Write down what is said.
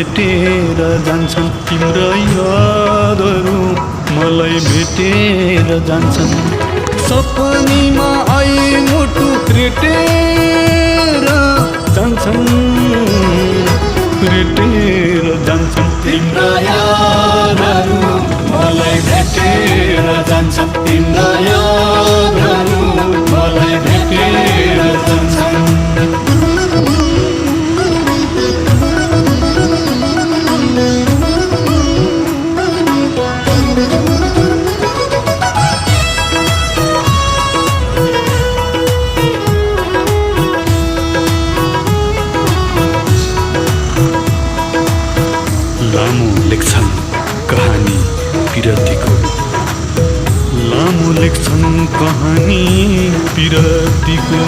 भेटेर जान्छन् तिम्रा यादहरू मलाई भेटेर जान्छन् सपनीमा आई मुटु रेटेर जान्छन् तिम्रा यादहरू मलाई भेटेर जान्छन् तिम्रा यादहरू मलाई भेटेर जान्छन् लामो लेख्छन् कहानी पिरतीको लामो लेख्छन् कहानी पिरतीको